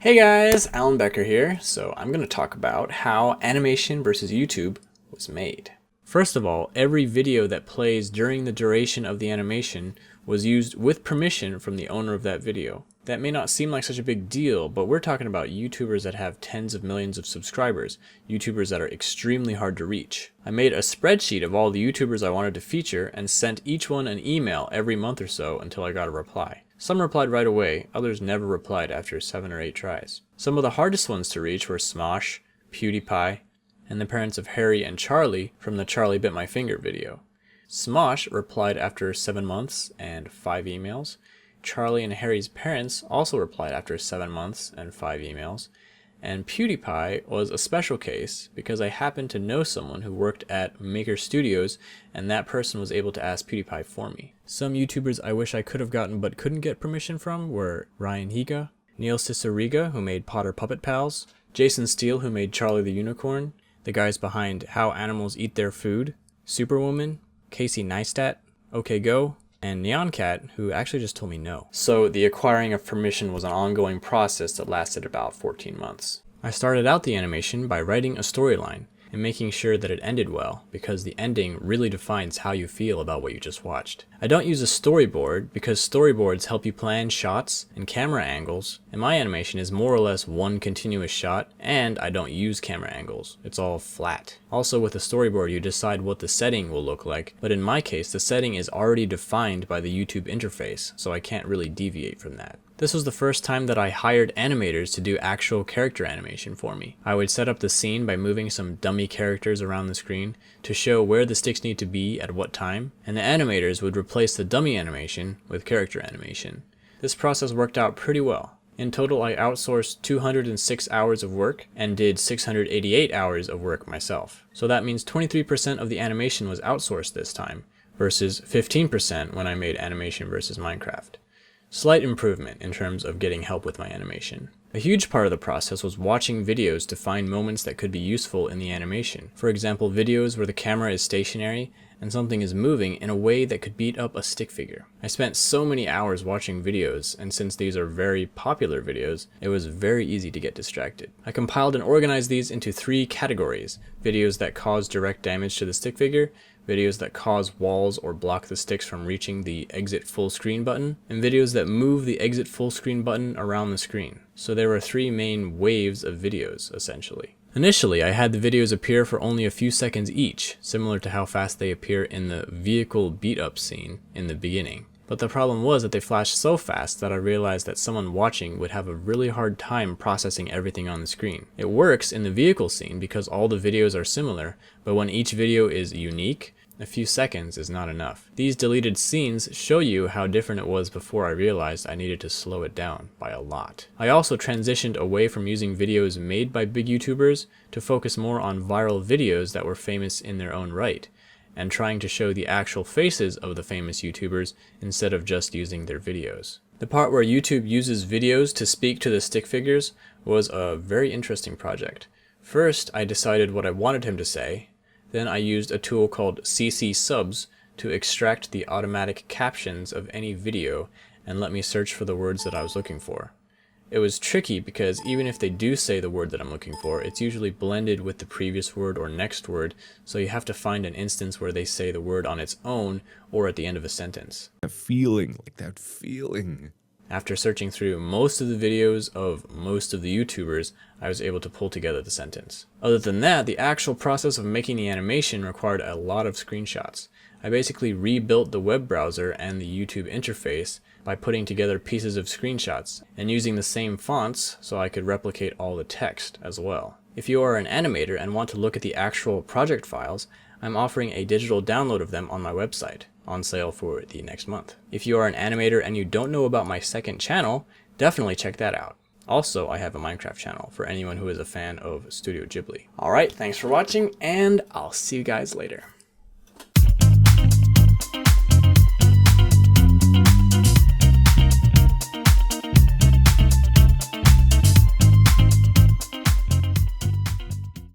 Hey guys, Alan Becker here. So I'm going to talk about how animation versus YouTube was made. First of all, every video that plays during the duration of the animation was used with permission from the owner of that video. That may not seem like such a big deal, but we're talking about YouTubers that have tens of millions of subscribers, YouTubers that are extremely hard to reach. I made a spreadsheet of all the YouTubers I wanted to feature and sent each one an email every month or so until I got a reply. Some replied right away, others never replied after 7 or 8 tries. Some of the hardest ones to reach were Smosh, PewDiePie, and the parents of Harry and Charlie from the Charlie Bit My Finger video. Smosh replied after 7 months and 5 emails. Charlie and Harry's parents also replied after 7 months and 5 emails. And PewDiePie was a special case because I happened to know someone who worked at Maker Studios, and that person was able to ask PewDiePie for me. Some YouTubers I wish I could have gotten but couldn't get permission from were Ryan Higa, Neil Cicierega, who made Potter Puppet Pals, Jason Steele, who made Charlie the Unicorn, the guys behind How Animals Eat Their Food, Superwoman, Casey Neistat, OK Go, and Neon Cat, who actually just told me no. So the acquiring of permission was an ongoing process that lasted about 14 months. I started out the animation by writing a storyline and making sure that it ended well, because the ending really defines how you feel about what you just watched. I don't use a storyboard because storyboards help you plan shots and camera angles, and my animation is more or less one continuous shot, and I don't use camera angles. It's all flat. Also, with a storyboard you decide what the setting will look like, but in my case the setting is already defined by the YouTube interface, so I can't really deviate from that. This was the first time that I hired animators to do actual character animation for me. I would set up the scene by moving some dummy characters around the screen to show where the sticks need to be at what time, and the animators would replace the dummy animation with character animation. This process worked out pretty well. In total, I outsourced 206 hours of work and did 688 hours of work myself. So that means 23% of the animation was outsourced this time, versus 15% when I made Animation vs. Minecraft. Slight improvement in terms of getting help with my animation. A huge part of the process was watching videos to find moments that could be useful in the animation. For example, videos where the camera is stationary and something is moving in a way that could beat up a stick figure. I spent so many hours watching videos, and since these are very popular videos, it was very easy to get distracted. I compiled and organized these into 3 categories: videos that cause direct damage to the stick figure, videos that cause walls or block the sticks from reaching the exit full screen button, and videos that move the exit full screen button around the screen. So there were 3 main waves of videos, essentially. Initially, I had the videos appear for only a few seconds each, similar to how fast they appear in the vehicle beat-up scene in the beginning. But the problem was that they flashed so fast that I realized that someone watching would have a really hard time processing everything on the screen. It works in the vehicle scene because all the videos are similar, but when each video is unique, a few seconds is not enough. These deleted scenes show you how different it was before I realized I needed to slow it down by a lot. I also transitioned away from using videos made by big YouTubers to focus more on viral videos that were famous in their own right, and trying to show the actual faces of the famous YouTubers instead of just using their videos. The part where YouTube uses videos to speak to the stick figures was a very interesting project. First, I decided what I wanted him to say. Then I used a tool called CC Subs to extract the automatic captions of any video and let me search for the words that I was looking for. It was tricky because even if they do say the word that I'm looking for, it's usually blended with the previous word or next word, so you have to find an instance where they say the word on its own or at the end of a sentence. That feeling. After searching through most of the videos of most of the YouTubers, I was able to pull together the sentence. Other than that, the actual process of making the animation required a lot of screenshots. I basically rebuilt the web browser and the YouTube interface by putting together pieces of screenshots and using the same fonts so I could replicate all the text as well. If you are an animator and want to look at the actual project files, I'm offering a digital download of them on my website, on sale for the next month. If you are an animator and you don't know about my second channel, definitely check that out. Also, I have a Minecraft channel for anyone who is a fan of Studio Ghibli. Alright, thanks for watching, and I'll see you guys later.